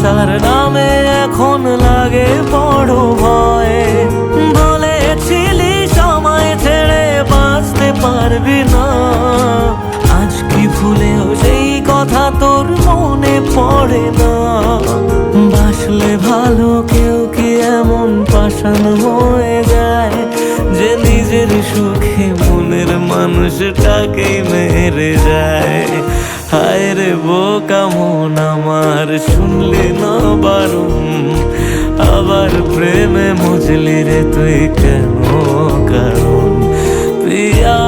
ভালোবাসার নামে এখন লাগে বড় ভয়। বলেছিলি সময় ছেড়ে বাঁচতে পারবি না, আজ কি ভুলেও সেই কথা তোর মনে পড়ে না? বাসলে ভালো কেউ কি এমন পাষাণ হয়ে যায় যে নিজের সুখে মনের মানুষটাকেই মেরে যায়? হায় রে বোকা মন আমার, শুনলি না বারণ, আবার প্রেমে মজলি রে তুই কেন কারণ? পিয়া